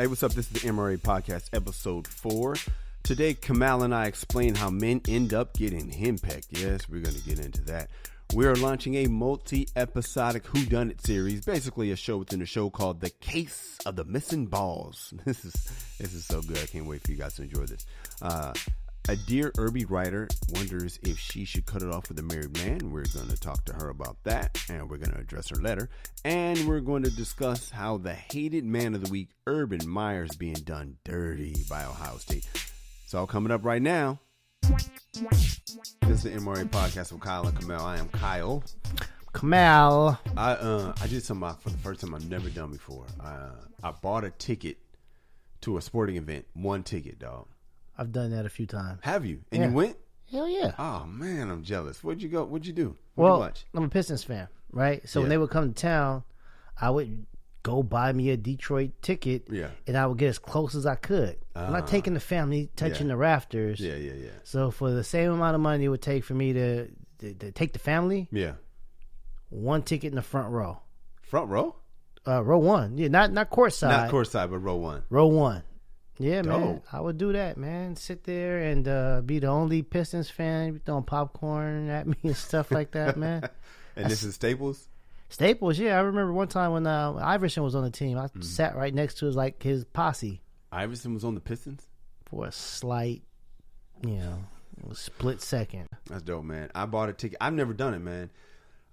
Hey, what's up? This is the MRA Podcast, episode 4. Today, Kamal and I explain how men end up getting henpecked. Yes, we're going to get into that. We're launching a multi-episodic whodunit series, basically a show within a show called The Case of the Missing Balls. This is so good. I can't wait for you guys to enjoy this. A dear Erby writer wonders if she should cut it off with a married man. We're going to talk to her about that, and we're going to address her letter. And we're going to discuss how the hated man of the week, Urban Meyer, is being done dirty by Ohio State. It's all coming up right now. This is the MRA Podcast with Kyle and Kamal. I am Kyle. Kamal. I did something for the first time I've never done before. I bought a ticket to a sporting event. One ticket, dog. I've done that a few times. Have you? And you went? Hell yeah. Oh, man, I'm jealous. Where'd you go? What'd you do? Well, you watch? I'm a Pistons fan, right? So when they would come to town, I would go buy me a Detroit ticket, and I would get as close as I could. I'm not taking the family, touching the rafters. Yeah. So for the same amount of money it would take for me to take the family, one ticket in the front row. Front row? Row one. Yeah, not courtside. Not courtside, but row one. Row one. Yeah, Dope. man. I would do that, man. Sit there and be the only Pistons fan, throwing popcorn at me and stuff like that, man. And this is Staples? Staples, yeah. I remember one time when Iverson was on the team, I sat right next to his posse. Iverson was on the Pistons? For a slight, split second. That's dope, man. I bought a ticket. I've never done it, man.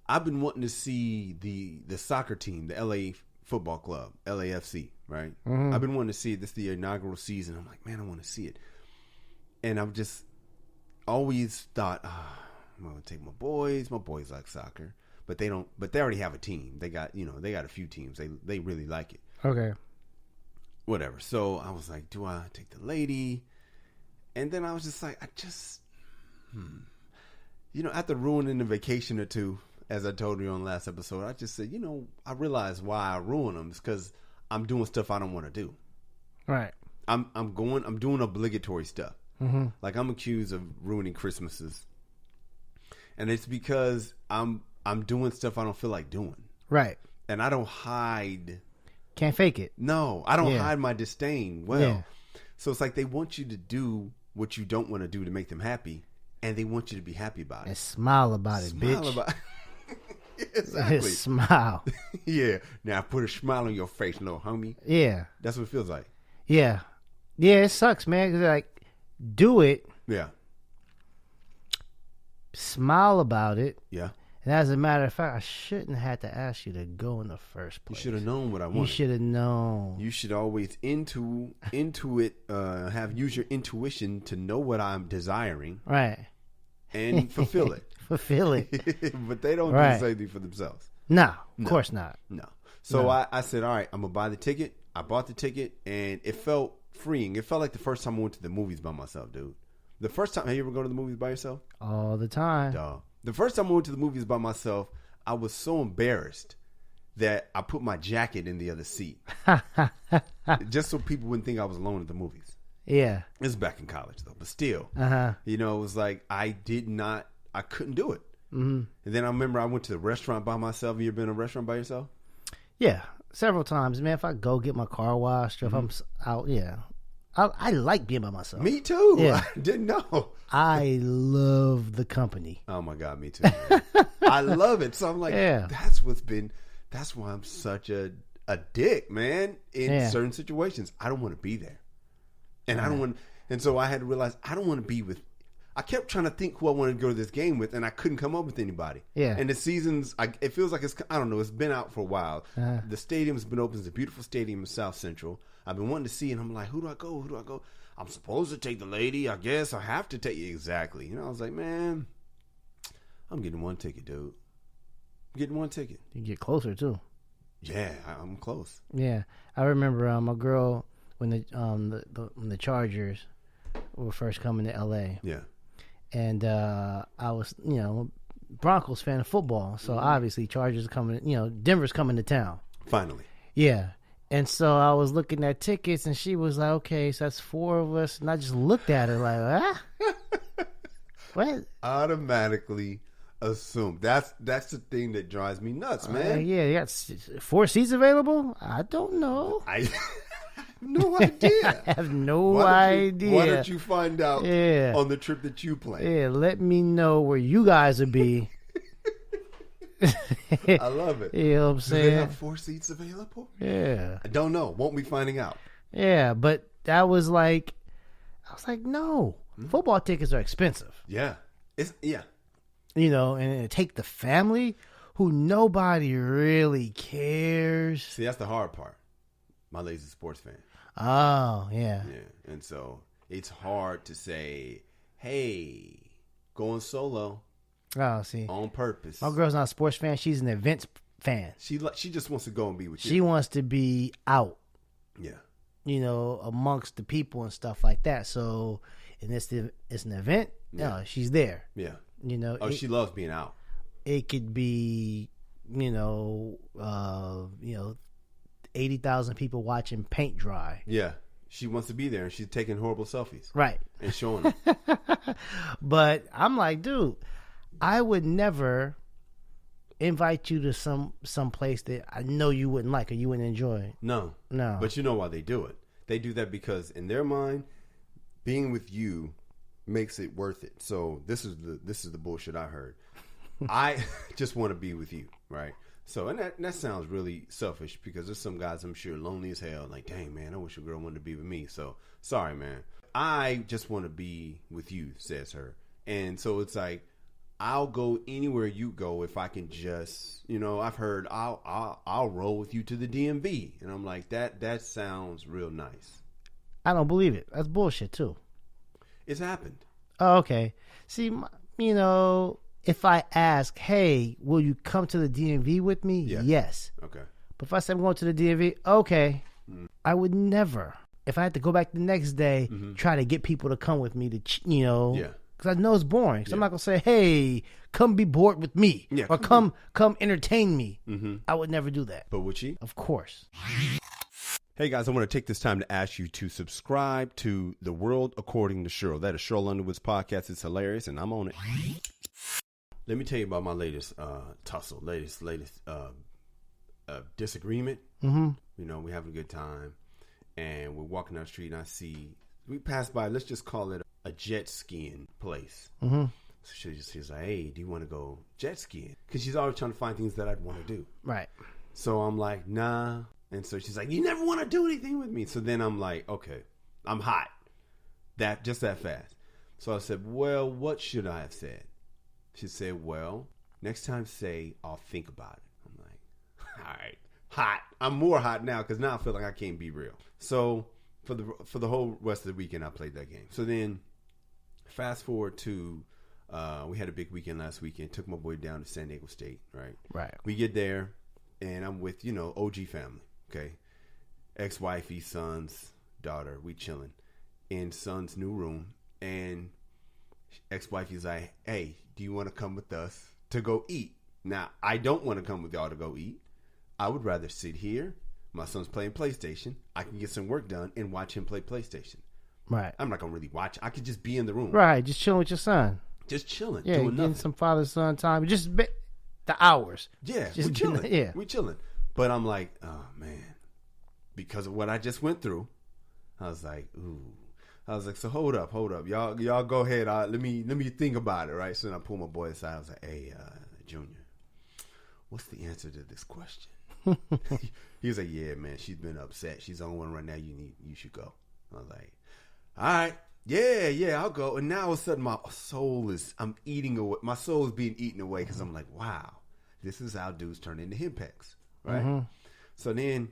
I've been wanting to see the soccer team, the LA Football Club, LAFC, right? Mm-hmm. I've been wanting to see it. This is the inaugural season. I'm like, man, I want to see it. And I've just always thought, I'm going to take my boys. My boys like soccer. But they don't. But they already have a team. They got a few teams. They really like it. Okay. Whatever. So I was like, do I take the lady? And then I was just like, after ruining a vacation or two, as I told you on the last episode, I just said, I realized why I ruin them is because I'm doing stuff I don't want to do. Right. I'm doing obligatory stuff. Mm-hmm. Like I'm accused of ruining Christmases, and it's because I'm doing stuff I don't feel like doing. Right. And I don't hide. Can't fake it. No, I don't hide my disdain. Well, yeah. So it's like they want you to do what you don't want to do to make them happy, and they want you to be happy about it. And smile about it, bitch. Smile about it. Exactly. Smile. Yeah. Now put a smile on your face, little homie. Yeah. That's what it feels like. Yeah. Yeah, it sucks, man. 'Cause like, do it. Yeah. Smile about it. Yeah. And as a matter of fact, I shouldn't have to ask you to go in the first place. You should have known what I wanted. You should have known. You should always into it. Use your intuition to know what I'm desiring. Right. And fulfill it. Fulfill it. But they don't do the same thing for themselves. No, of course not. No. So I said, all right, I'm going to buy the ticket. I bought the ticket, and it felt freeing. It felt like the first time I went to the movies by myself, dude. The first time, have you ever go to the movies by yourself? All the time. Dog. The first time I went to the movies by myself, I was so embarrassed that I put my jacket in the other seat. Just so people wouldn't think I was alone at the movies. Yeah. This is back in college, though. But still, it was like I couldn't do it. Mm-hmm. And then I remember I went to the restaurant by myself. Have you ever been to a restaurant by yourself? Yeah, several times, man. If I go get my car washed or if I'm out, I like being by myself. Me too. Yeah. I didn't know. I love the company. Oh my God, me too. I love it. So I'm like, that's why I'm such a dick, man, in certain situations. I don't want to be there. And I don't want, and so I had to realize I don't want to be with. I kept trying to think who I wanted to go to this game with, and I couldn't come up with anybody. Yeah. And the seasons, it feels like I don't know, it's been out for a while. The stadium's been open. It's a beautiful stadium in South Central. I've been wanting to see it, and I'm like, who do I go? I'm supposed to take the lady. I guess I have to take you. Exactly. I was like, man, I'm getting one ticket, dude. I'm getting one ticket. You get closer, too. Yeah, I'm close. Yeah. I remember my girl, when the Chargers were first coming to L.A. Yeah. And I was, Broncos fan of football. So obviously Chargers are coming, Denver's coming to town. Finally. Yeah. And so I was looking at tickets and she was like, okay, so that's 4 of us. And I just looked at her like, what? Automatically assume. That's the thing that drives me nuts, man. Yeah, you got 4 seats available? I don't know. No idea. I have no idea. Why don't you find out on the trip that you plan? Yeah, let me know where you guys would be. I love it. You know what I'm saying? Do they have 4 seats available? Yeah. I don't know. Won't be finding out. Yeah, but I was like, no. Football tickets are expensive. Yeah. You know, and take the family who nobody really cares. See, that's the hard part. My lady's a sports fan. Oh, yeah. Yeah. And so it's hard to say, hey, going solo. Oh, see. On purpose. My girl's not a sports fan. She's an events fan. She just wants to go and be with you. She wants to be out. Yeah. You know, amongst the people and stuff like that. So, and it's an event. Yeah, she's there. Yeah. You know. She loves being out. It could be, 80,000 people watching paint dry. Yeah. She wants to be there, and she's taking horrible selfies. Right. And showing them. But I'm like, dude, I would never invite you to some place that I know you wouldn't like or you wouldn't enjoy. No. But you know why they do it. They do that because in their mind, being with you makes it worth it. So this is the bullshit I heard. I just want to be with you, right? So, and that sounds really selfish because there's some guys I'm sure lonely as hell. Like, dang, man, I wish a girl wanted to be with me. So, sorry, man. I just want to be with you, says her. And so it's like, I'll go anywhere you go if I can just, I've heard I'll roll with you to the DMV. And I'm like, that sounds real nice. I don't believe it. That's bullshit too. It's happened. Oh, okay. See, if I ask, hey, will you come to the DMV with me? Yes. Okay. But if I say I'm going to the DMV, okay. I would never. If I had to go back the next day, try to get people to come with me to, Yeah. Because I know it's boring. So I'm not going to say, hey, come be bored with me. Yeah, or come entertain me. I would never do that. But would she? Of course. Hey guys, I want to take this time to ask you to subscribe to The World According to Cheryl. That is Cheryl Underwood's podcast. It's hilarious, and I'm on it. Let me tell you about my latest tussle, latest disagreement. Mm-hmm. We're having a good time, and we're walking down the street, and we passed by, let's just call it a jet skiing place. Mm-hmm. So she's like, hey, do you want to go jet skiing? Because she's always trying to find things that I'd want to do. Right. So I'm like, nah. And so she's like, you never want to do anything with me. So then I'm like, okay, I'm hot. Just that fast. So I said, well, what should I have said? She said, well, next time say, I'll think about it. I'm like, all right, hot. I'm more hot now because now I feel like I can't be real. So for the whole rest of the weekend, I played that game. So then fast forward to, we had a big weekend last weekend. Took my boy down to San Diego State, right? Right. We get there, and I'm with, OG family. Okay, ex-wifey, son's daughter, we chilling in son's new room, and ex-wifey's like, hey, do you want to come with us to go eat? Now, I don't want to come with y'all to go eat. I would rather sit here. My son's playing PlayStation. I can get some work done and watch him play PlayStation. Right. I'm not going to really watch. I could just be in the room. Right, just chilling with your son. Just chilling, yeah, doing getting nothing. some father-son time. Just the hours. Yeah, just we chilling. Yeah. We chilling. But I'm like, oh, man. Because of what I just went through, I was like, ooh. I was like, so hold up. Y'all go ahead. Let me think about it, right? So then I pulled my boy aside. I was like, hey, Junior, what's the answer to this question? He was like, yeah, man, she's been upset. She's on one right now. You should go. I was like, all right. Yeah, I'll go. And now all of a sudden my soul is being eaten away because I'm like, wow, this is how dudes turn into hen pecks. Right. Mm-hmm. So then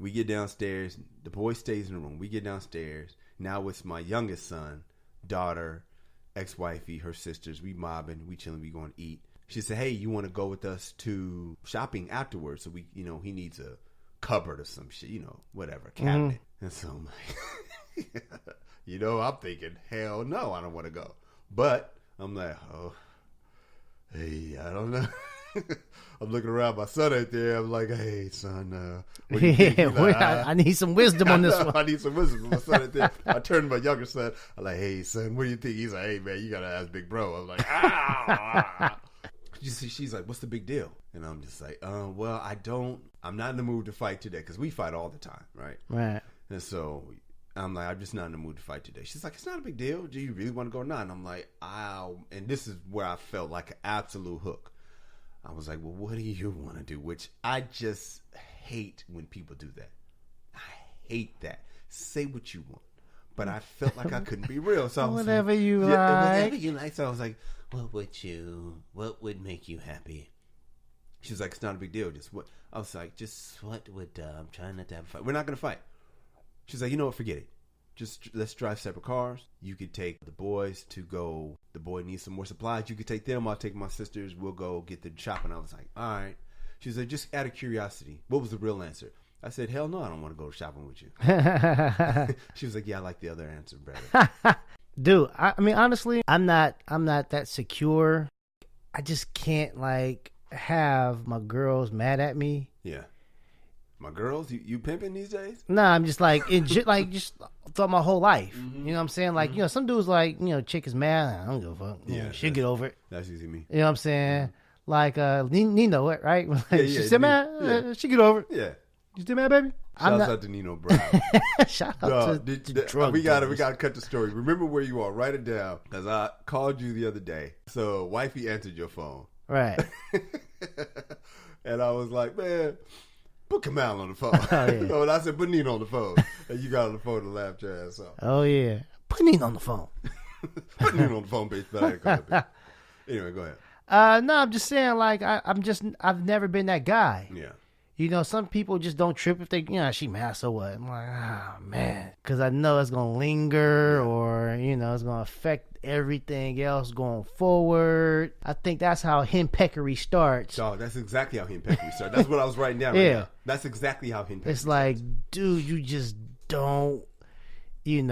we get downstairs. The boy stays in the room. We get downstairs. Now it's my youngest son, daughter, ex-wifey, her sisters. We mobbing. We chilling. We going to eat. She said, hey, you want to go with us to shopping afterwards? So we, he needs a cupboard or some shit, whatever, cabinet. Mm-hmm. And so I'm like, I'm thinking, hell no, I don't want to go. But I'm like, oh, hey, I don't know. I'm looking around, my son out there. I'm like, hey, son, what do you think? Like, I need some wisdom on this one. I need some wisdom from my son out there. I turned to my younger son. I'm like, hey, son, what do you think? He's like, hey, man, you got to ask big bro. I'm like, ah. She's like, what's the big deal? And I'm just like, well, I'm not in the mood to fight today because we fight all the time, right? Right. And so I'm like, I'm just not in the mood to fight today. She's like, it's not a big deal. Do you really want to go or not? And I'm like, and this is where I felt like an absolute hook. I was like, well, what do you want to do? Which I just hate when people do that. I hate that. Say what you want. But I felt like I couldn't be real. So I was whatever like, you like. Whatever you like. So I was like, what would make you happy? She was like, it's not a big deal. Just what? I was like, just what would, I'm trying not to have a fight. We're not going to fight. She's like, you know what? Forget it. Just let's drive separate cars. You could take the boys to go. The boy needs some more supplies. You could take them. I'll take my sisters. We'll go get the shopping. I was like, all right. She was like, just out of curiosity, what was the real answer? I said, hell no, I don't want to go shopping with you. She was like, yeah, I like the other answer better. Dude, I mean, honestly, I'm not that secure. I just can't like have my girls mad at me. Yeah. My girls, you pimping these days? Nah, I'm just like, just throughout my whole life. Mm-hmm. You know what I'm saying? Like, some dudes like, chick is mad. I don't give a fuck. Yeah, she'll get over it. That's easy me. You know what I'm saying? Mm-hmm. Like, Nino, right? Like, she said, man, she get over it. Yeah. You still mad, baby? Shout out to Nino Brown. Shout out to drug we got to cut the story. Remember where you are. Write it down. Because I called you the other day. So, wifey answered your phone. Right. And I was like, man, put Kamal on the phone. Oh, yeah. And I said, put Nino on the phone. And you got on the phone and laughed your ass off. Oh, yeah. Put Nino on the phone. Put Nino on the phone, bitch. But I ain't gonna be. Anyway, go ahead. No, I'm just saying, like, I've never been that guy. Yeah. Some people just don't trip if they, she mad, so what? I'm like, man. Because I know it's going to linger or, it's going to affect everything else going forward. I think that's how henpeckery starts. Oh, that's exactly how henpeckery starts. That's what I was writing down right now. That's exactly how henpeckery starts. It's like, dude, you just don't, you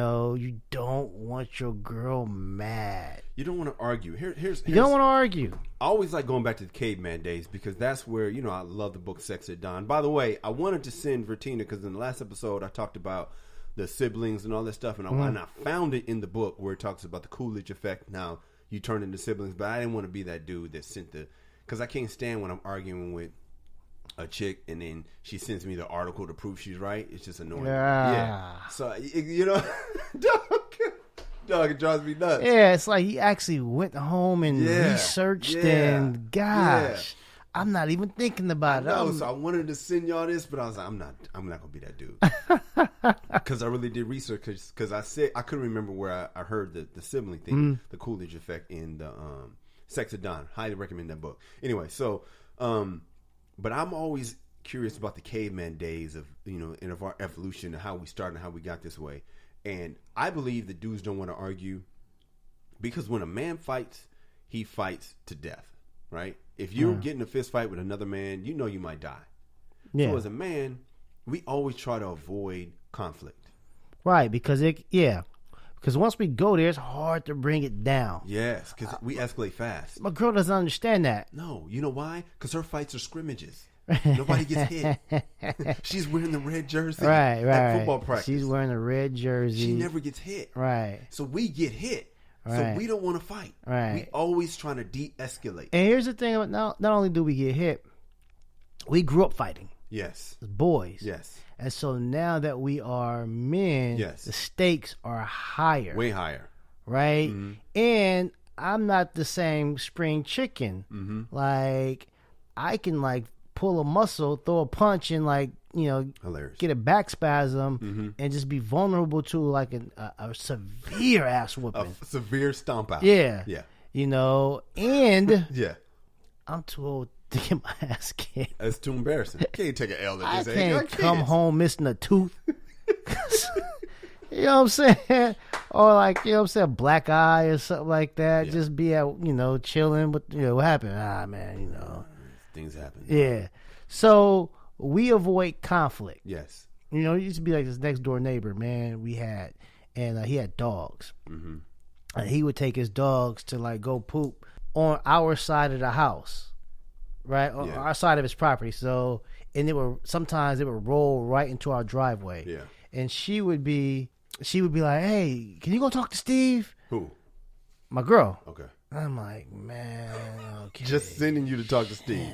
don't want your girl mad. You don't want to argue. Here's you don't want to argue. I always like going back to the caveman days because that's where, I love the book Sex at Dawn. By the way, I wanted to send Vertina because in the last episode I talked about the siblings and all that stuff. And I found it in the book where it talks about the Coolidge effect. Now, you turn into siblings. But I didn't want to be that dude that sent because I can't stand when I'm arguing with a chick and then she sends me the article to prove she's right. It's just annoying. Yeah. So, dog, it drives me nuts. Yeah, it's like he actually went home and researched and gosh, I'm not even thinking about it. So I wanted to send y'all this, but I was like, I'm not gonna be that dude. Because I really did research because I said I couldn't remember where I heard the sibling thing, the Coolidge effect in the Sex at Dawn. Highly recommend that book. Anyway, so but I'm always curious about the caveman days of of our evolution and how we started and how we got this way. And I believe that dudes don't want to argue because when a man fights, he fights to death, right? If you get in a fist fight with another man, you might die. Yeah. So as a man, we always try to avoid conflict. Right, because because once we go there, it's hard to bring it down. Yes, because we escalate fast. My girl doesn't understand that. No, you know why? Because her fights are scrimmages. Nobody gets hit. She's wearing the red jersey. Right. At football practice. She's wearing the red jersey. She never gets hit. Right. So we get hit. Right. So we don't want to fight. Right. We always trying to de-escalate. And here's the thing: not only do we get hit, we grew up fighting. Yes. As boys. Yes. And so now that we are men, the stakes are higher. Way higher. Right? Mm-hmm. And I'm not the same spring chicken. Mm-hmm. Like, I can, pull a muscle, throw a punch, and, hilarious. Get a back spasm and just be vulnerable to, a severe ass whooping. A severe stomp out. Yeah. Yeah. And yeah. I'm too old to get my ass kicked. That's too embarrassing. Can't take an L at this age. I can't come home missing a tooth. You know what I'm saying? Or black eye or something like that. Yeah. Just be out, chilling with, what happened? Man, things happen. Yeah. So we avoid conflict. Yes. It used to be like this next door neighbor, man, we had, and he had dogs. Mm-hmm. And he would take his dogs to go poop on our side of the house. Right, on our side of his property. So, and sometimes it would roll right into our driveway. Yeah, and she would be like, "Hey, can you go talk to Steve?" Who? My girl. Okay. I'm like, man, okay. Just sending you to talk to Steve.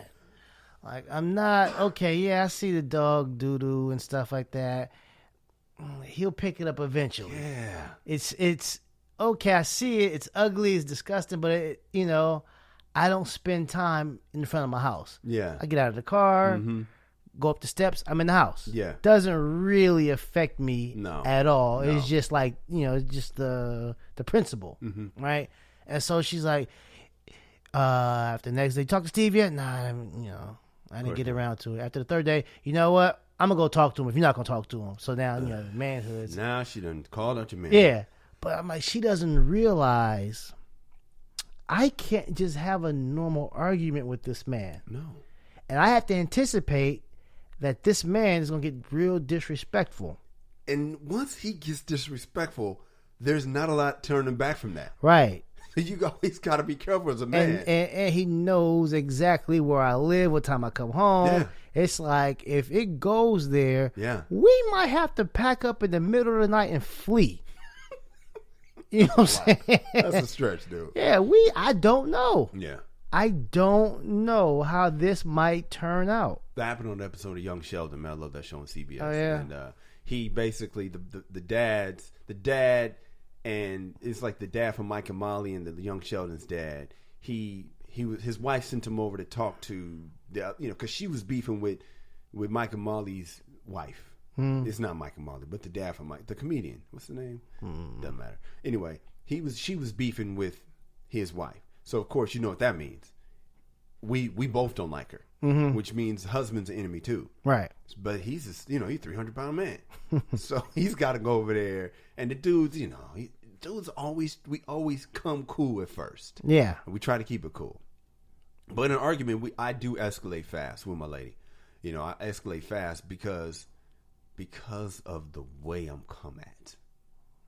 Man. I'm not okay. Yeah, I see the dog doo doo and stuff like that. he'll pick it up eventually. Yeah. It's okay. I see it. It's ugly. It's disgusting. But I don't spend time in front of my house. Yeah. I get out of the car, go up the steps. I'm in the house. Yeah. Doesn't really affect me at all. No. It's just like it's just the principle, right? And so she's like, after the next day, talk to Steve yet? Nah, I didn't get around to it. After the third day, you know what? I'm gonna go talk to him if you're not gonna talk to him. So now, manhood. Now she done called out your man. Yeah, but I'm like, she doesn't realize I can't just have a normal argument with this man. No. And I have to anticipate that this man is gonna get real disrespectful. And once he gets disrespectful, there's not a lot turning back from that. Right. You always got to be careful as a man. And he knows exactly where I live, what time I come home. Yeah. It's like, if it goes there, we might have to pack up in the middle of the night and flee. You know what I'm saying? That's a stretch, dude. Yeah, I don't know. Yeah. I don't know how this might turn out. That happened on the episode of Young Sheldon, man. I love that show on CBS. Oh, yeah. And he basically, the dad, and it's like the dad from Mike and Molly and the Young Sheldon's dad. His wife sent him over to talk to because she was beefing with Mike and Molly's wife. It's not Mike and Molly, but the dad from Mike, the comedian. What's the name? Doesn't matter. Anyway, she was beefing with his wife. So of course you know what that means. We both don't like her, which means the husband's an enemy too. Right. But he's he's 300-pound man, so he's got to go over there. And the dudes, we always come cool at first. Yeah. And we try to keep it cool. But in an argument, I do escalate fast with my lady. I escalate fast because of the way I'm come at.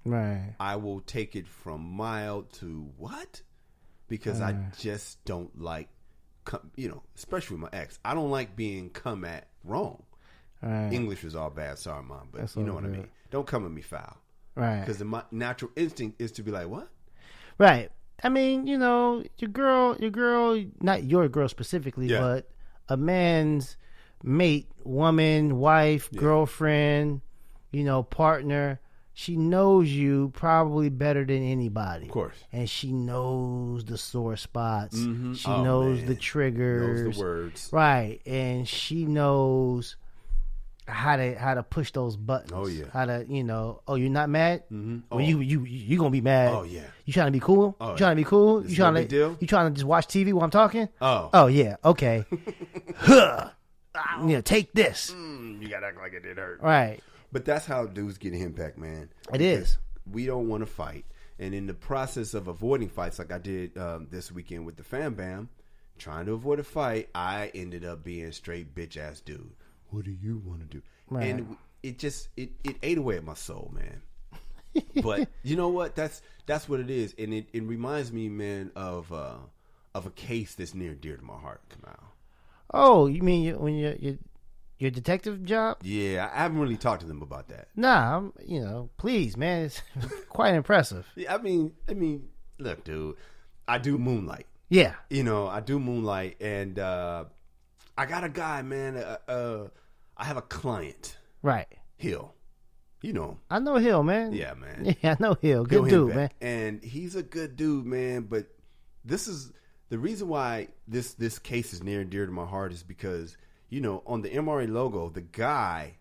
Right. I will take it from mild to what? Because I just don't like, especially with my ex. I don't like being come at wrong. Right. English is all bad. Sorry, Mom. But That's you know what I mean. Don't come at me foul. Right. Because my natural instinct is to be like, what? Right. I mean, your girl, not your girl specifically, but a man's mate, woman, wife, girlfriend, partner, she knows you probably better than anybody. Of course. And she knows the sore spots. She knows the triggers. Knows the words. Right. And she knows how to push those buttons. Oh yeah. How to, you're not mad? Mm-hmm. Well, you gonna be mad. Oh yeah. You trying to be cool? Oh, you trying to be cool? You trying to just watch TV while I'm talking? Oh yeah. Okay. Huh. Take this. You gotta act like it did hurt. Right. But that's how dudes get hen pecked, man. It is. We don't want to fight. And in the process of avoiding fights, like I did this weekend with the Fam Bam, trying to avoid a fight, I ended up being a straight bitch ass dude. What do you want to do? Right. And it ate away at my soul, man. But you know what? That's what it is. And it reminds me, man, of a case that's near and dear to my heart, Kamal. Oh, you mean when your detective job? Yeah, I haven't really talked to them about that. Nah, please, man, it's quite impressive. Yeah, I mean, look, dude, I do moonlight. Yeah, I do moonlight, and I got a guy, man. I have a client, right? Hill, you know him. I know Hill, man. Yeah, man. Yeah, I know Hill. Good dude, man. And he's a good dude, man. But this is the reason why this case is near and dear to my heart is because on the MRA logo, the guy,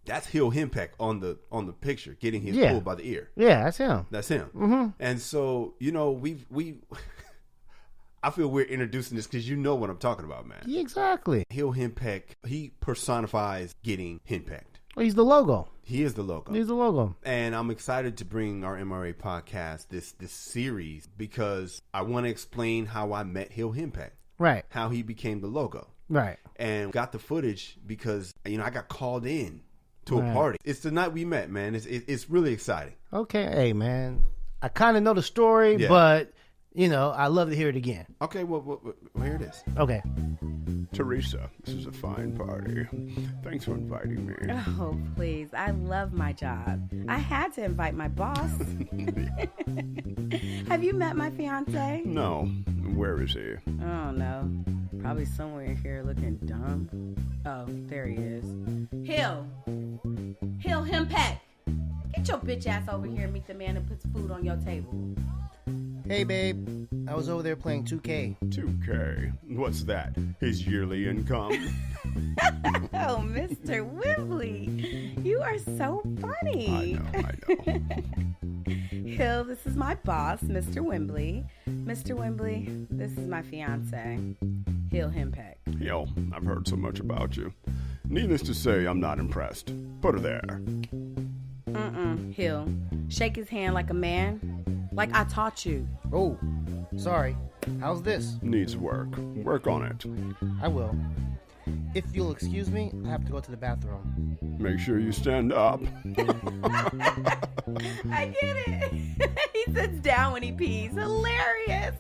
that's Hill Hen Pecked on the picture, getting his pulled by the ear. Yeah, that's him. That's him. Mm-hmm. And so we I feel we're introducing this because you know what I'm talking about, man. Yeah, exactly. Hill Hen Pecked, he personifies getting henpecked. Well, he's the logo. He is the logo. He's the logo. And I'm excited to bring our MRA podcast, this series, because I want to explain how I met Hill Hen Pecked. Right. How he became the logo. Right. And got the footage because, I got called in to a party. It's the night we met, man. It's really exciting. Okay. Hey, man. I kind of know the story, but, I'd love to hear it again. Okay. Well, here it is. Okay. Teresa, this is a fine party. Thanks for inviting me. Oh, please. I love my job. I had to invite my boss. Have you met my fiance? No. Where is he? Oh, no. Probably somewhere here looking dumb. Oh, there he is. Hill, Hill, Hen Pecked. Get your bitch ass over here and meet the man that puts food on your table. Hey, babe. I was over there playing 2K. 2K. What's that? His yearly income? Oh, Mr. Wembley. You are so funny. I know. Hill, this is my boss, Mr. Wembley. Mr. Wembley, this is my fiance, Hill, Hen Pecked. Hill, I've heard so much about you. Needless to say, I'm not impressed. Put her there. Hill, shake his hand like a man, like I taught you. Oh, sorry. How's this? Needs work. Work on it. I will. If you'll excuse me, I have to go to the bathroom. Make sure you stand up. I get it. He sits down when he pees. Hilarious.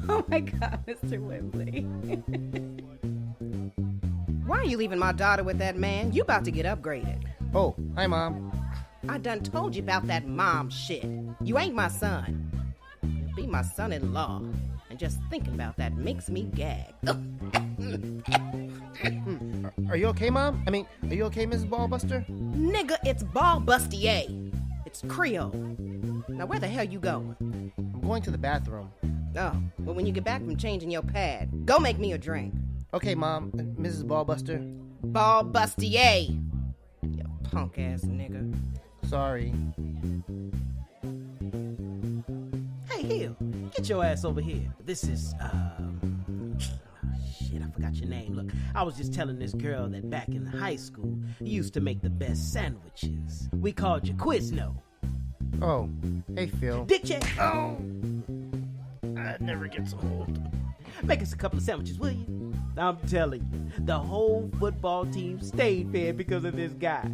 Oh my God, Mr. Wembley. Why are you leaving my daughter with that man? You about to get upgraded. Oh, hi, Mom. I done told you about that mom shit. You ain't my son. You'll be my son-in-law. And just thinking about that makes me gag. Are you okay, Mom? I mean, are you okay, Mrs. Ballbuster? Nigga, it's ball bustier. It's Creole. Now where the hell you going? I'm going to the bathroom. Oh, well when you get back from changing your pad, go make me a drink. Okay, Mom. Mrs. Ballbuster. Ball bustier. You punk ass nigga. Sorry. Hey, Hill, get your ass over here. This is, shit, I forgot your name. Look, I was just telling this girl that back in high school, you used to make the best sandwiches. We called you Quizno. Oh, hey, Phil. Dick check. Oh, I never get so old. Make us a couple of sandwiches, will you? I'm telling you, the whole football team stayed fed because of this guy.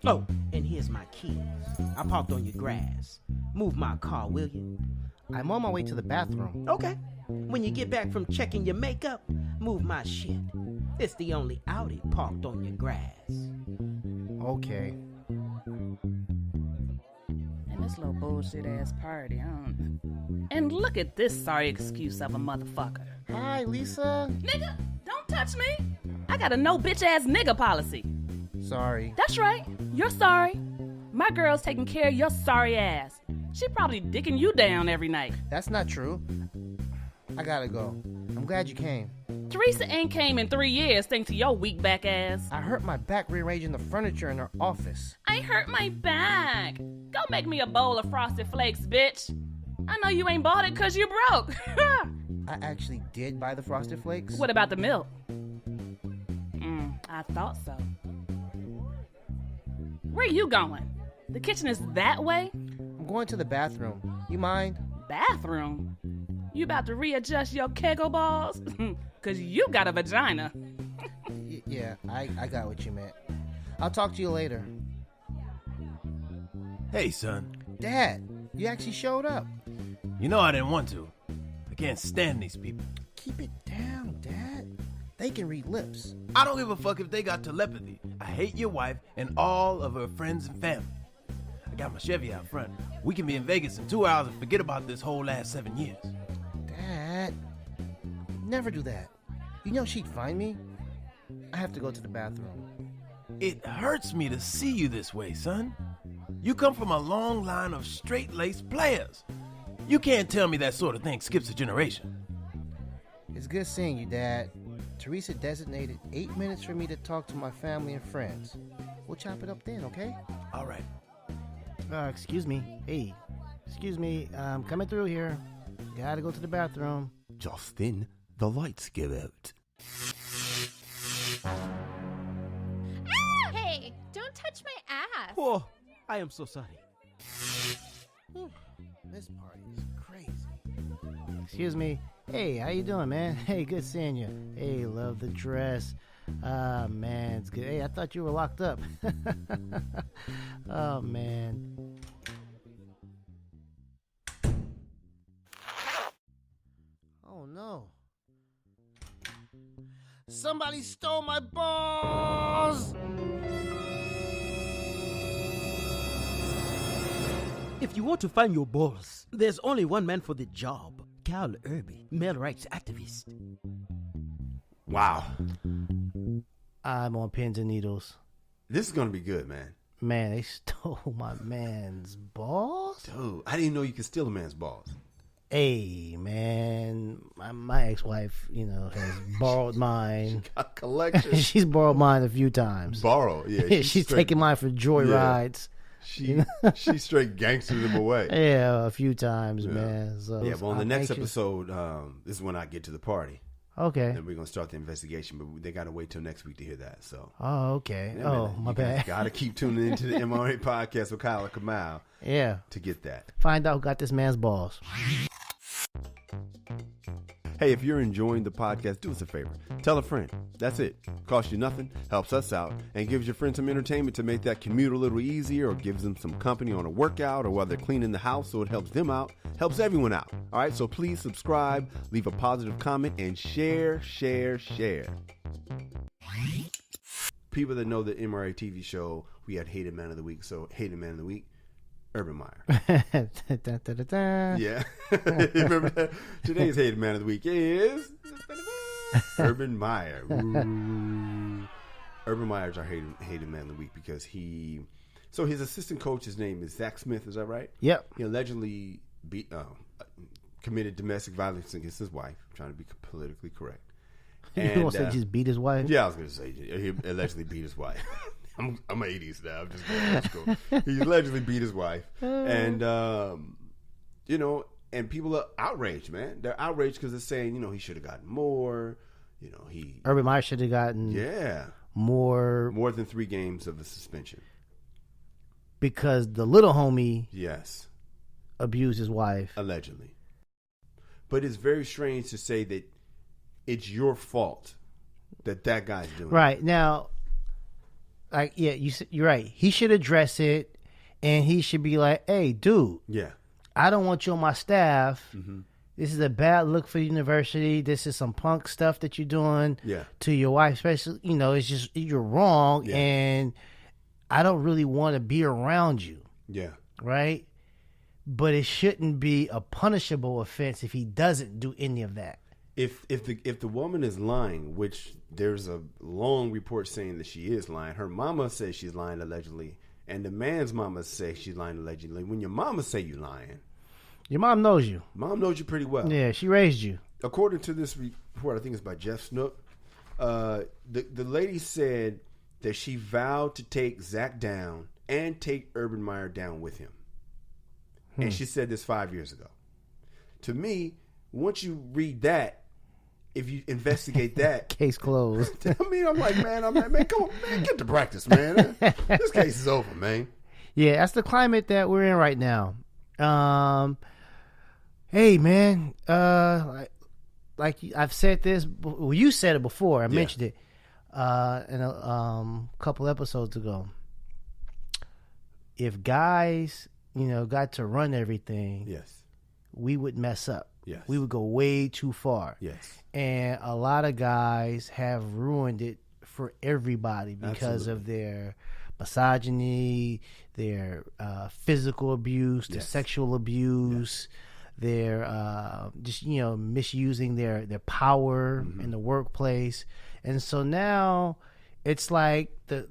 Oh, and here's my keys. I parked on your grass. Move my car, will you? I'm on my way to the bathroom. Okay. When you get back from checking your makeup, move my shit. It's the only Audi parked on your grass. Okay. And this little bullshit ass party, And look at this sorry excuse of a motherfucker. Hi, Lisa. Nigga, don't touch me. I got a no bitch ass nigga policy. Sorry. That's right. You're sorry. My girl's taking care of your sorry ass. She probably dicking you down every night. That's not true. I gotta go. I'm glad you came. Teresa ain't came in 3 years thanks to your weak back ass. I hurt my back rearranging the furniture in her office. I hurt my back. Go make me a bowl of Frosted Flakes, bitch. I know you ain't bought it cause you broke. I actually did buy the Frosted Flakes. What about the milk? I thought so. Where you going? The kitchen is that way? I'm going to the bathroom. You mind? Bathroom? You about to readjust your kegel balls? Cause you got a vagina. Yeah, I got what you meant. I'll talk to you later. Hey, son. Dad, you actually showed up. You know I didn't want to. I can't stand these people. Keep it down, Dad. They can read lips. I don't give a fuck if they got telepathy. I hate your wife and all of her friends and family. I got my Chevy out front. We can be in Vegas in 2 hours and forget about this whole last 7 years. Dad, never do that. You know she'd find me. I have to go to the bathroom. It hurts me to see you this way, son. You come from a long line of straight-laced players. You can't tell me that sort of thing skips a generation. It's good seeing you, Dad. Teresa designated 8 minutes for me to talk to my family and friends. We'll chop it up then, okay? All right. Excuse me. Hey, excuse me. I'm coming through here. Gotta go to the bathroom. Just then, the lights give out. Hey, don't touch my ass. Oh, I am so sorry. This party is crazy. Excuse me. Hey, how you doing, man? Hey, good seeing you. Hey, love the dress. Ah, man, it's good. Hey, I thought you were locked up. Oh, man. Oh, no. Somebody stole my balls! If you want to find your balls, there's only one man for the job. Carl Erby, male rights activist. Wow. I'm on pins and needles. This is going to be good, man. Man, they stole my man's balls. Dude, I didn't know you could steal a man's balls. Hey, man, my ex-wife, has borrowed mine. She got collection. She's borrowed mine a few times. Borrow, yeah. She's taking mine for joy rides. She straight gangstered them away. Yeah, a few times, man. So yeah, well, on the next episode, this is when I get to the party. Okay. Then we're going to start the investigation, but they got to wait till next week to hear that. So. Oh, okay. Yeah, my bad. Got to keep tuning into the MRA podcast with Kyle and Kamal. Yeah. To get that. Find out who got this man's balls. Hey, if you're enjoying the podcast, do us a favor. Tell a friend. That's it. Costs you nothing, helps us out, and gives your friends some entertainment to make that commute a little easier, or gives them some company on a workout, or while they're cleaning the house, so it helps them out, helps everyone out. All right, so please subscribe, leave a positive comment, and share. People that know the MRA TV show, we had Hated Man of the Week. So, Hated Man of the Week, Urban Meyer. Yeah. Remember that? Today's Hated Man of the Week is Urban Meyer. Ooh. Urban Meyer's our hated Man of the Week because his assistant coach's name is Zach Smith, is that right? Yep. He allegedly committed domestic violence against his wife. I'm trying to be politically correct. You want to say just beat his wife? Yeah, I was going to say he allegedly beat his wife. I'm 80s now. I'm just going to go. He allegedly beat his wife. And, and people are outraged, man. They're outraged because they're saying, he should have gotten more. Urban Meyer should have gotten more than 3 games of a suspension. Because the little homie abused his wife. Allegedly. But it's very strange to say that it's your fault that guy's doing right. Now, you're right. He should address it, and he should be like, hey, dude. Yeah. I don't want you on my staff. Mm-hmm. This is a bad look for the university. This is some punk stuff that you're doing to your wife, especially, it's just, you're wrong, and I don't really want to be around you. Yeah. Right? But it shouldn't be a punishable offense if he doesn't do any of that. If the woman is lying, which there's a long report saying that she is lying, her mama says she's lying allegedly, and the man's mama says she's lying allegedly. When your mama say you lying, your mom knows you. Mom knows you pretty well. Yeah, she raised you. According to this report, I think it's by Jeff Snook, the lady said that she vowed to take Zach down and take Urban Meyer down with him. And she said this 5 years ago. To me, once you read that, if you investigate that, case closed. I'm like, man, come on, man, get to practice, man. This case is over, man. Yeah, that's the climate that we're in right now. Hey, man, like I've said this. Well, you said it before. I mentioned it in a couple episodes ago. If guys, got to run everything, we would mess up. Yes. We would go way too far. Yes. And a lot of guys have ruined it for everybody because of their misogyny, their physical abuse, their sexual abuse, their just misusing their power in the workplace. And so now it's like the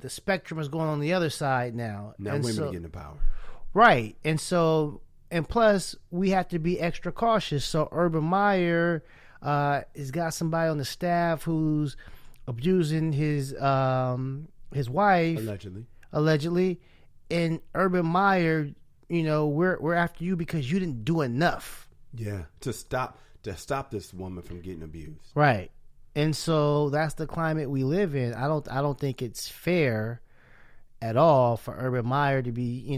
spectrum is going on the other side now. Now and women are getting the power. Right. And plus, we have to be extra cautious. So Urban Meyer has got somebody on the staff who's abusing his wife allegedly, and Urban Meyer, we're after you because you didn't do enough. Yeah, to stop this woman from getting abused. Right. And so that's the climate we live in. I don't think it's fair at all for Urban Meyer to be,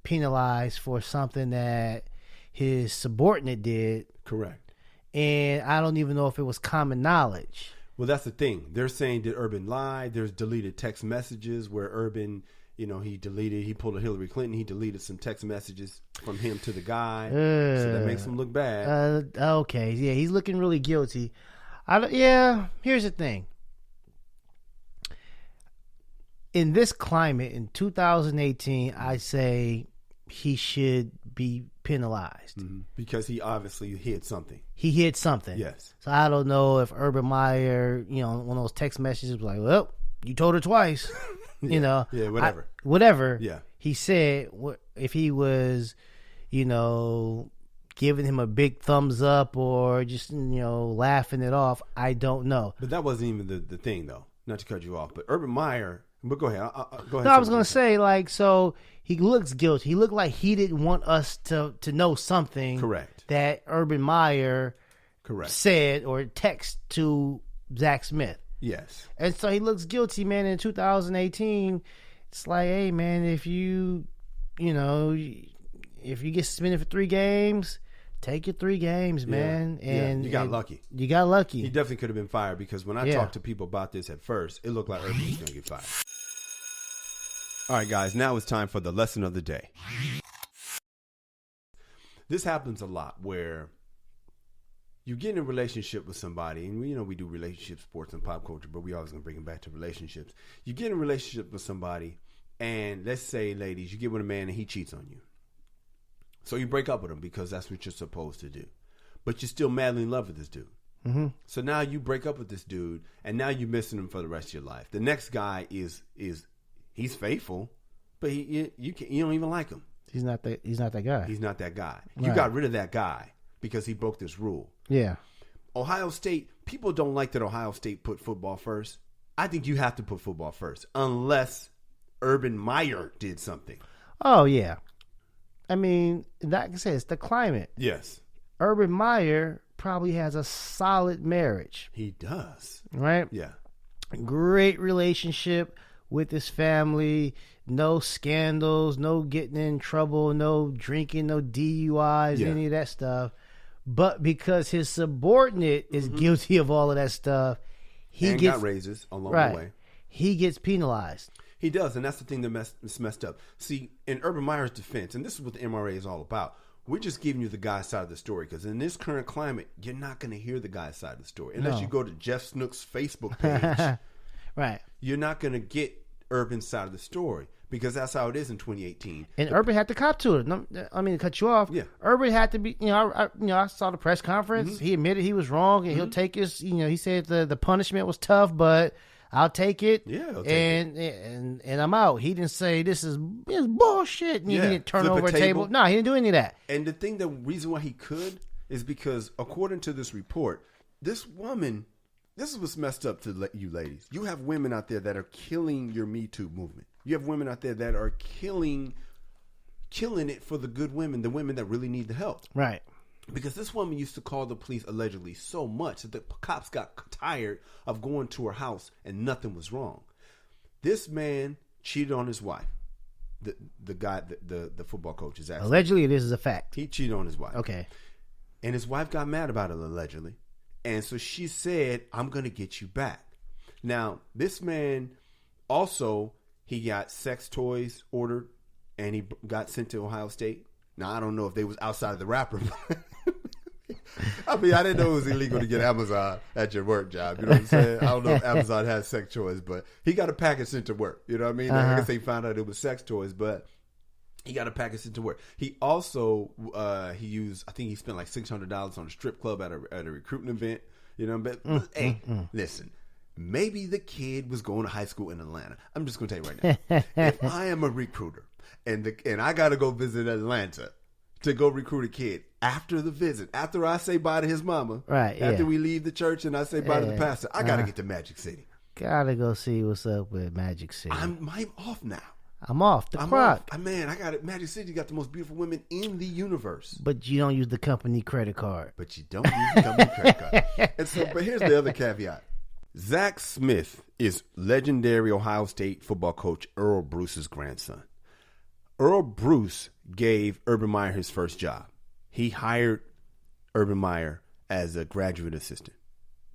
penalized for something that his subordinate did. Correct. And I don't even know if it was common knowledge. Well, that's the thing. They're saying that Urban lied. There's deleted text messages where Urban, he pulled a Hillary Clinton. He deleted some text messages from him to the guy. So that makes him look bad. Okay. Yeah, he's looking really guilty. Here's the thing. In this climate, in 2018, I say he should be penalized. Mm-hmm. Because he obviously hid something. He hid something. Yes. So I don't know if Urban Meyer, one of those text messages was like, well, you told her twice. you know, whatever. Yeah, he said if he was, you know, giving him a big thumbs up or just, you know, laughing it off. I don't know. But that wasn't even the thing, though. Not to cut you off, but Urban Meyer. But go ahead. Go ahead. No, I was gonna say, like, so he looks guilty. He looked like he didn't want us to know something. Correct. That Urban Meyer. Correct. Said or text to Zach Smith. Yes. And so he looks guilty, man. In 2018, it's like, hey, man, if you get suspended for 3 games, take your 3 games, man. And you got lucky. You got lucky. He definitely could have been fired because when I talked to people about this at first, it looked like Erby was going to get fired. All right, guys, now it's time for the lesson of the day. This happens a lot where you get in a relationship with somebody, and we do relationships, sports, and pop culture, but we always going to bring it back to relationships. You get in a relationship with somebody, and let's say, ladies, you get with a man and he cheats on you. So you break up with him because that's what you're supposed to do. But you're still madly in love with this dude. Mm-hmm. So now you break up with this dude, and now you're missing him for the rest of your life. The next guy he's faithful, but you don't even like him. He's not that guy. He's not that guy. Right. You got rid of that guy because he broke this rule. Yeah. Ohio State, people don't like that Ohio State put football first. I think you have to put football first unless Urban Meyer did something. Oh, yeah. I mean, like I said, it's the climate. Yes. Urban Meyer probably has a solid marriage. He does. Right? Yeah. Great relationship with his family. No scandals, no getting in trouble, no drinking, no DUIs, any of that stuff. But because his subordinate is guilty of all of that stuff, he got raises along the way. He gets penalized. He does, and that's the thing that's messed up. See, in Urban Meyer's defense, and this is what the MRA is all about, we're just giving you the guy's side of the story because in this current climate, you're not going to hear the guy's side of the story. Unless you go to Jeff Snook's Facebook page. Right. You're not going to get Urban's side of the story. Because that's how it is in 2018. And Urban had to cop to it. I mean, to cut you off. Yeah. Urban had to be. I saw the press conference. Mm-hmm. He admitted he was wrong, and he'll take his. He said the punishment was tough, but I'll take it. Yeah, I'll take it. And I'm out. He didn't say this is bullshit. And he didn't turn over a table. No, he didn't do any of that. And the reason why he could is because according to this report, this woman. This is what's messed up to you ladies. You have women out there that are killing your Me Too movement. You have women out there that are killing it for the good women, the women that really need the help. Right. Because this woman used to call the police allegedly so much that the cops got tired of going to her house and nothing was wrong. This man cheated on his wife. The guy, the football coach is asking. Allegedly, this is a fact. He cheated on his wife. Okay. And his wife got mad about it, allegedly. And so she said, I'm going to get you back. Now, this man also, he got sex toys ordered and he got sent to Ohio State. Now, I don't know if they was outside of the wrapper. I mean, I didn't know it was illegal to get Amazon at your work job. You know what I'm saying? I don't know if Amazon has sex toys, but he got a package sent to work. You know what I mean? I guess they found out it was sex toys, but he got a package sent to work. He also I think he spent like $600 on a strip club at a recruiting event. You know, but hey, listen, maybe the kid was going to high school in Atlanta. I'm just going to tell you right now, if I am a recruiter and I got to go visit Atlanta to go recruit a kid after the visit, after I say bye to his mama, right? After we leave the church and I say bye to the pastor, I got to get to Magic City. Gotta go see what's up with Magic City. I'm off now. I'm off the clock. Man, I got it. Magic City got the most beautiful women in the universe. But you don't use the company credit card. But here's the other caveat. Zach Smith is legendary Ohio State football coach Earl Bruce's grandson. Earl Bruce gave Urban Meyer his first job. He hired Urban Meyer as a graduate assistant.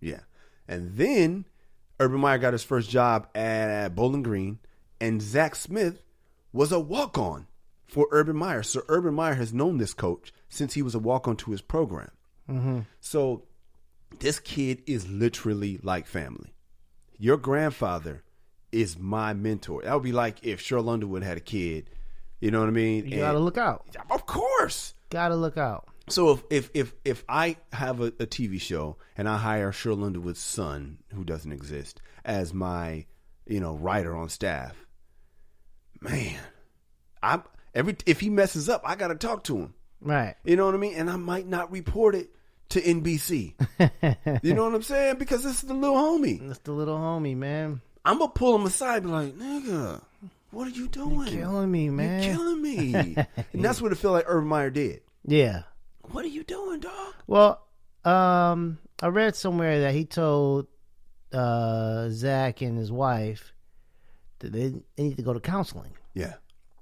Yeah. And then Urban Meyer got his first job at Bowling Green. And Zach Smith was a walk-on for Urban Meyer. So Urban Meyer has known this coach since he was a walk-on to his program. Mm-hmm. So this kid is literally like family. Your grandfather is my mentor. That would be like if Cheryl Underwood had a kid. You know what I mean? You got to look out. Of course. Got to look out. So if I have a TV show and I hire Cheryl Underwood's son, who doesn't exist, as my writer on staff, man, if he messes up, I got to talk to him. Right. You know what I mean? And I might not report it to NBC. You know what I'm saying? Because this is the little homie. It's the little homie, man. I'm going to pull him aside and be like, nigga, what are you doing? You're killing me, man. You're killing me. And that's what it felt like Urban Meyer did. Yeah. What are you doing, dog? Well, I read somewhere that he told Zach and his wife that they need to go to counseling. Yeah.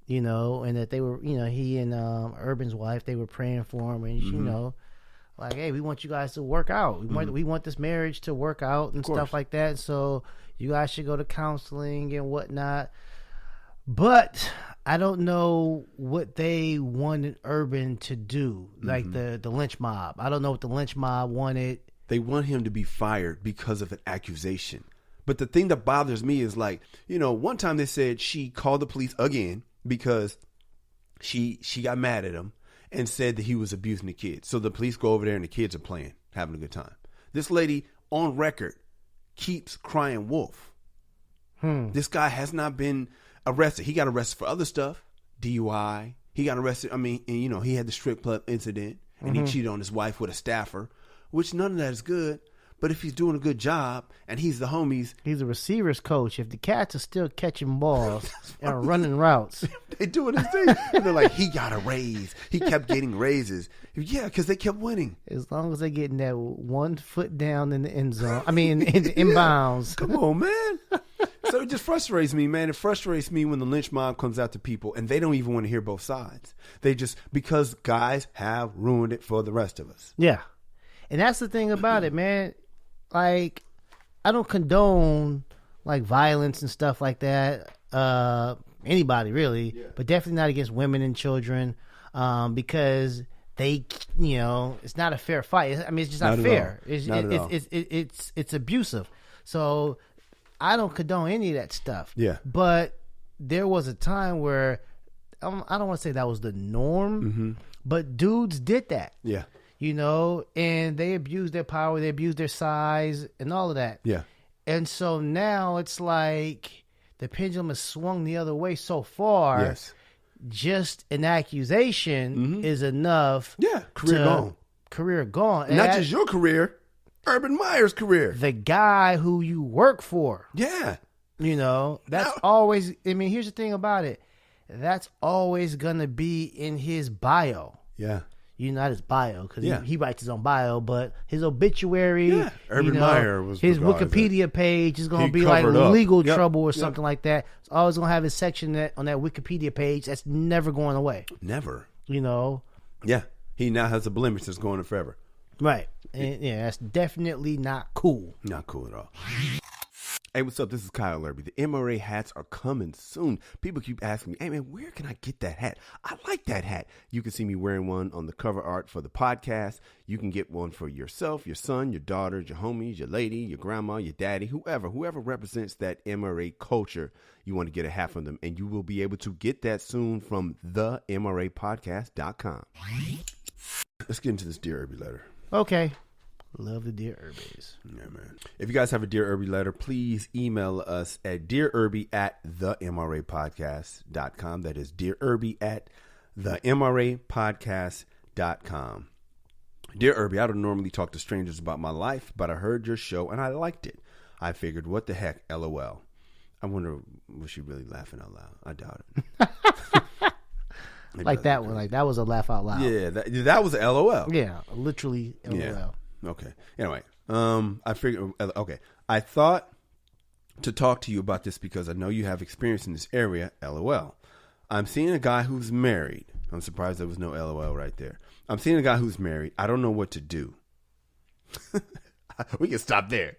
You know, and that they were, you know, he and Urban's wife, they were praying for him, and you know, like, hey, we want you guys to work out. We want this marriage to work out and stuff like that. So you guys should go to counseling and whatnot. But I don't know what they wanted Urban to do, like the lynch mob. I don't know what the lynch mob wanted. They want him to be fired because of an accusation. But the thing that bothers me is, like, you know, one time they said she called the police again because she got mad at him and said that he was abusing the kids. So the police go over there and the kids are playing, having a good time. This lady on record keeps crying wolf. This guy has not been arrested. He got arrested for other stuff, DUI. He got arrested. I mean, and, you know, he had the strip club incident and he cheated on his wife with a staffer, which none of that is good. But if he's doing a good job and he's the homies. He's a receivers coach. If the Cats are still catching balls and running routes. They doing his thing. And they're like, he got a raise. He kept getting raises. Yeah, because they kept winning. As long as they're getting that 1 foot down in the end zone. I mean, in the inbounds. Come on, man. So it just frustrates me, man. It frustrates me when the lynch mob comes out to people and they don't even want to hear both sides. They just, because guys have ruined it for the rest of us. Yeah. And that's the thing about it, man. Like, I don't condone, like, violence and stuff like that. Anybody, really. Yeah. But definitely not against women and children. Because they, you know, it's not a fair fight. I mean, it's just not fair. It's abusive. So I don't condone any of that stuff. Yeah. But there was a time where, I don't want to say that was the norm, but dudes did that. Yeah. You know, and they abused their power, they abused their size, and all of that. Yeah. And so now it's like the pendulum has swung the other way so far. Yes. Just an accusation is enough. Yeah. Career gone. And not just your career, Urban Meyer's career. The guy who you work for. Yeah. You know, that's always, I mean, here's the thing about it. That's always going to be in his bio. Yeah. You know, not his bio, because he writes his own bio, but his obituary, Urban Meyer was his Wikipedia page is going to be like legal trouble or something like that. It's always going to have his section on that Wikipedia page that's never going away. Never. You know? Yeah. He now has a blemish that's going on forever. Right. And that's definitely not cool. Not cool at all. Hey, what's up? This is Kyle Erby. The MRA hats are coming soon. People keep asking me, hey, man, where can I get that hat? I like that hat. You can see me wearing one on the cover art for the podcast. You can get one for yourself, your son, your daughters, your homies, your lady, your grandma, your daddy, whoever represents that MRA culture. You want to get a hat from them, and you will be able to get that soon from themrapodcast.com. Let's get into this Dear Erby letter. Okay. Love the Dear Erbies. Yeah, man. If you guys have a Dear Erby letter, please email us at dearerby@themrapodcast.com. That is dearerby@themrapodcast.com. Dear Erby, I don't normally talk to strangers about my life, but I heard your show and I liked it. I figured, what the heck, LOL. I wonder, was she really laughing out loud? I doubt it. Like that one. Like that was a laugh out loud. Yeah, that was a LOL. Yeah, literally LOL. Yeah. Okay. Anyway, I figured. Okay, I thought to talk to you about this because I know you have experience in this area. LOL. I'm seeing a guy who's married. I'm surprised there was no LOL right there. I'm seeing a guy who's married. I don't know what to do. We can stop there.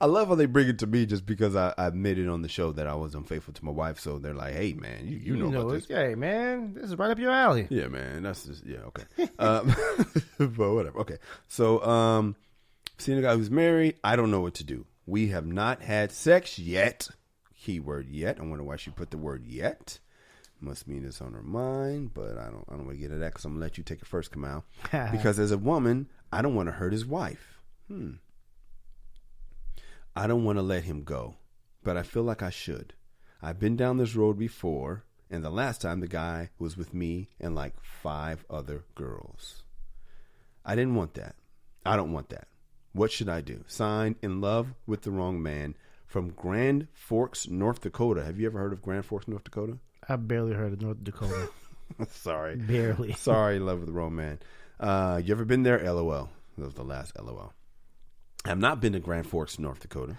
I love how they bring it to me just because I admitted on the show that I was unfaithful to my wife. So they're like, hey, man, you know about this. Hey, man, this is right up your alley. Yeah, man. That's just, yeah, okay. But whatever. Okay. So, seeing a guy who's married, I don't know what to do. We have not had sex yet. Keyword yet. I wonder why she put the word yet. Must mean it's on her mind, but I don't want to get into that because I'm going to let you take it first, Kamal. Because as a woman, I don't want to hurt his wife. I don't want to let him go, but I feel like I should. I've been down this road before, and the last time the guy was with me and like 5 other girls. I didn't want that. I don't want that. What should I do? Signed, in love with the wrong man, from Grand Forks, North Dakota. Have you ever heard of Grand Forks, North Dakota? I barely heard of North Dakota. Sorry. Barely. Sorry, love with the wrong man. You ever been there? LOL. That was the last LOL. I have not been to Grand Forks, North Dakota.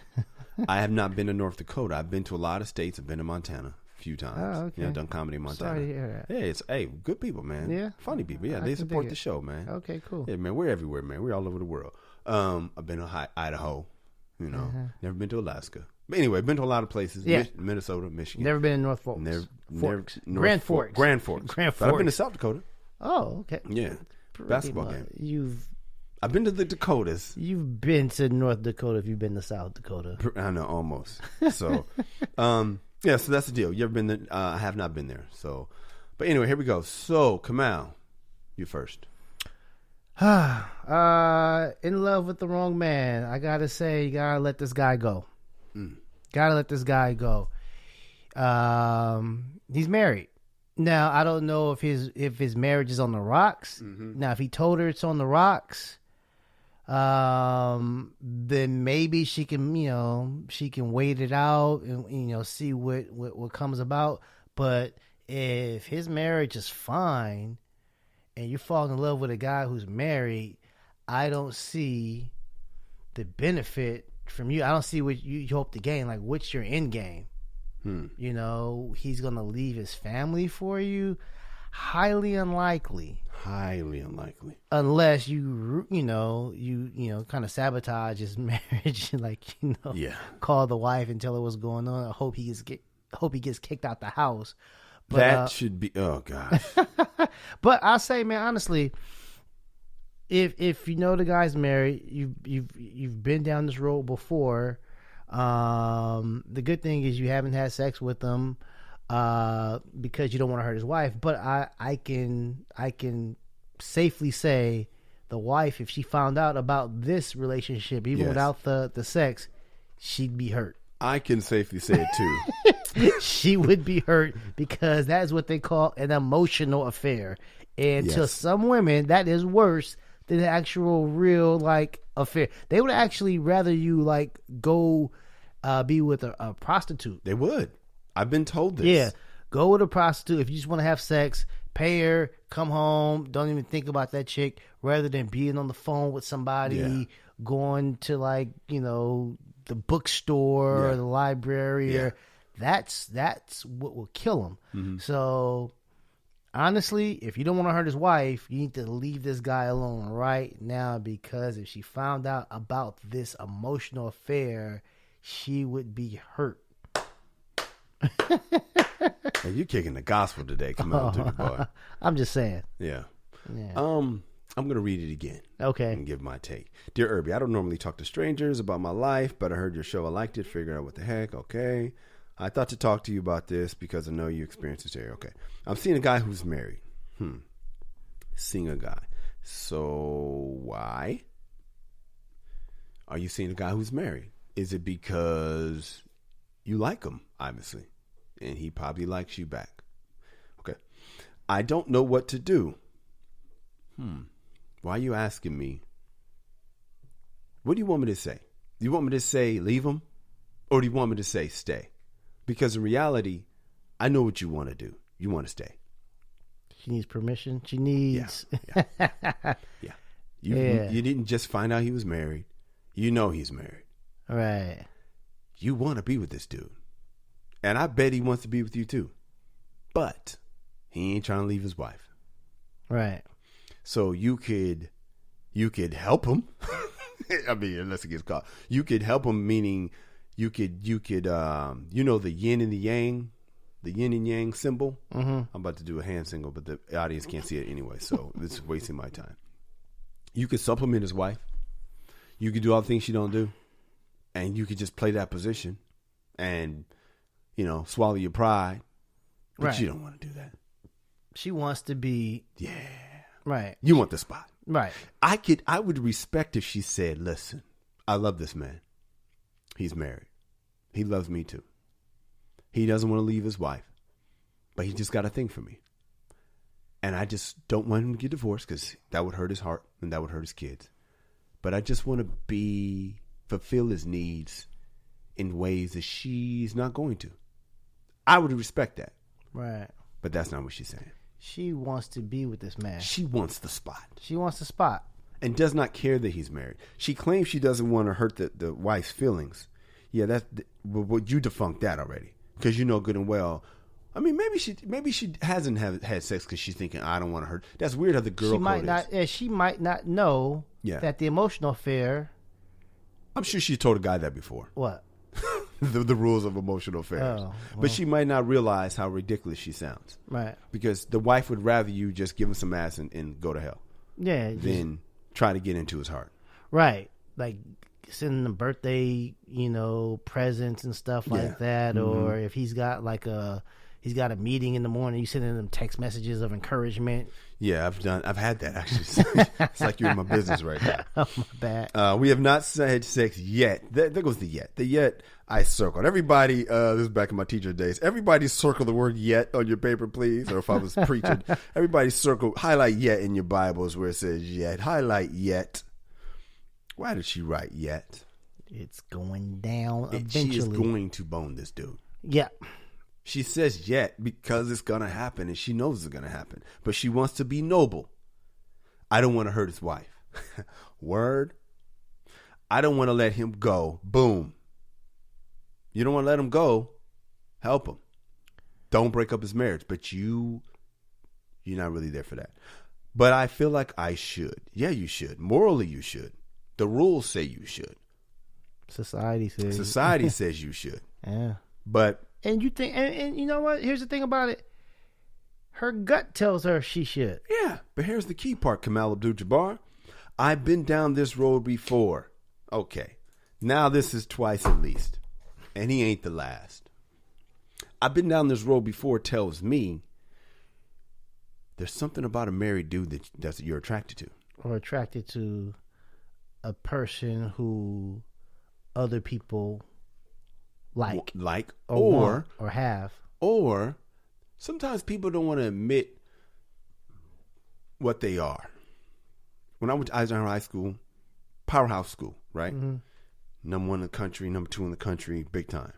I have not been to North Dakota. I've been to a lot of states. I've been to Montana a few times. Oh, okay. Yeah, done comedy in Montana. Sorry to hear that. Hey, good people, man. Yeah. Funny people. Yeah, I they can support dig the it. show, man. Okay, cool. Yeah, man, we're everywhere, man. We're all over the world. I've been to Idaho, never been to Alaska. But anyway, been to a lot of places. Yeah. Minnesota, Michigan. Never been in North Forks. Forks. Grand Forks. Grand Forks. Grand But I've been to Forks. South Dakota. Oh, okay. Yeah. Basketball Pretty game. much. I've been to the Dakotas. You've been to North Dakota if you've been to South Dakota. I know, almost. So, yeah, so that's the deal. You ever been there? I have not been there. So, but anyway, here we go. So, Kamal, you first. In love with the wrong man. I gotta say, you gotta let this guy go. Gotta let this guy go. He's married. Now, I don't know if his marriage is on the rocks. Now, if he told her it's on the rocks, then maybe she can wait it out and see what comes about. But if his marriage is fine and you fall in love with a guy who's married, I don't see the benefit from you. I don't see what you hope to gain. Like, what's your end game? He's gonna leave his family for you. Highly unlikely. Highly unlikely. Unless you kind of sabotage his marriage, call the wife and tell her what's going on. I hope he gets kicked out the house. But, that should be. Oh gosh. But I'll say, man, honestly, if the guy's married, you've been down this road before. The good thing is you haven't had sex with him because you don't want to hurt his wife. But I can safely say the wife, if she found out about this relationship, even without the sex, she'd be hurt. I can safely say it too. She would be hurt because that is what they call an emotional affair. And to some women, that is worse than the actual real affair. They would actually rather you go be with a prostitute. They would. I've been told this. Yeah. Go with a prostitute. If you just want to have sex, pay her, come home, don't even think about that chick, rather than being on the phone with somebody, going to the bookstore or the library. Or that's what will kill him. So honestly, if you don't want to hurt his wife, you need to leave this guy alone right now, because if she found out about this emotional affair, she would be hurt. Hey, you're kicking the gospel today. Come on, to the boy. I'm just saying. Yeah. I'm going to read it again. Okay. And give my take. Dear Erby, I don't normally talk to strangers about my life, but I heard your show. I liked it. Figured out what the heck. Okay. I thought to talk to you about this because I know you experienced this area. Okay. I'm seeing a guy who's married. Seeing a guy. So why are you seeing a guy who's married? Is it because you like him, obviously, and he probably likes you back? Okay. I don't know what to do. Why are you asking me? What do you want me to say? Do you want me to say leave him? Or do you want me to say stay? Because in reality, I know what you want to do. You want to stay. She needs permission. She needs... Yeah. You didn't just find out he was married. You know he's married. Right. You want to be with this dude. And I bet he wants to be with you too. But he ain't trying to leave his wife. Right. So you could help him. I mean, unless it gets caught. You could help him, meaning you could the yin and the yang, the yin and yang symbol. I'm about to do a hand signal, but the audience can't see it anyway, so it's wasting my time. You could supplement his wife. You could do all the things she don't do. And you could just play that position and, swallow your pride. But you don't want to do that. She wants to be... Yeah. Right. You want the spot. Right. I would respect if she said, listen, I love this man. He's married. He loves me too. He doesn't want to leave his wife, but he just got a thing for me. And I just don't want him to get divorced because that would hurt his heart and that would hurt his kids. But I just want to fulfill his needs in ways that she's not going to. I would respect that. Right. But that's not what she's saying. She wants to be with this man. She wants the spot. She wants the spot. And does not care that he's married. She claims she doesn't want to hurt the wife's feelings. Yeah, but you defunct that already. Because you know good and well. I mean, maybe she hasn't had sex because she's thinking, I don't want to hurt. That's weird how the girl she might not. is. She might not know that the emotional affair. I'm sure she told a guy that before. What? the rules of emotional affairs. But she might not realize how ridiculous she sounds. Right. Because the wife would rather you just give him some ass and go to hell. Yeah. Than try to get into his heart. Right. Like sending them birthday, presents and stuff like that. Mm-hmm. Or if he's got he's got a meeting in the morning, you sending them text messages of encouragement. Yeah, I've had that actually. It's like you're in my business right now. Oh, my bad. We have not had sex yet. There goes the yet. The yet I circled. Everybody, this is back in my teacher days. Everybody circle the word yet on your paper, please. Or if I was preaching, everybody highlight yet in your Bibles where it says yet. Highlight yet. Why did she write yet? It's going down eventually. She is going to bone this dude. Yeah. She says yet because it's going to happen and she knows it's going to happen. But she wants to be noble. I don't want to hurt his wife. Word. I don't want to let him go. Boom. You don't want to let him go. Help him. Don't break up his marriage. But you're not really there for that. But I feel like I should. Yeah, you should. Morally, you should. The rules say you should. Society says you should. Yeah. But. And you think, and you know what? Here's the thing about it. Her gut tells her she should. Yeah. But here's the key part, Kamal Abdul-Jabbar. I've been down this road before. Okay. Now this is twice at least. And he ain't the last. I've been down this road before tells me there's something about a married dude that you're attracted to. Or attracted to a person who other people like or have. Or sometimes people don't want to admit what they are. When I went to Eisenhower High School, powerhouse school, right? Mm-hmm. Number 1 in the country, number 2 in the country, big time.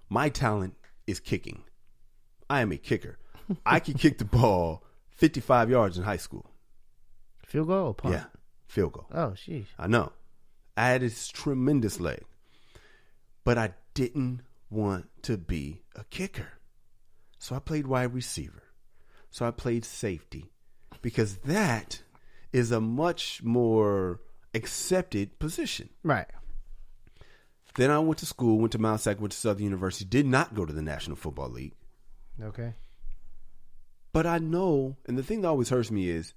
My talent is kicking. I am a kicker. I can kick the ball 55 yards in high school. Field goal or punt? Yeah, field goal. Oh, sheesh. I know. I had this tremendous leg. But I didn't want to be a kicker. So I played wide receiver. So I played safety. Because that is a much more accepted position. Right. Then I went to school, went to Mount Sac, went to Southern University, did not go to the National Football League. Okay. But I know, and the thing that always hurts me is,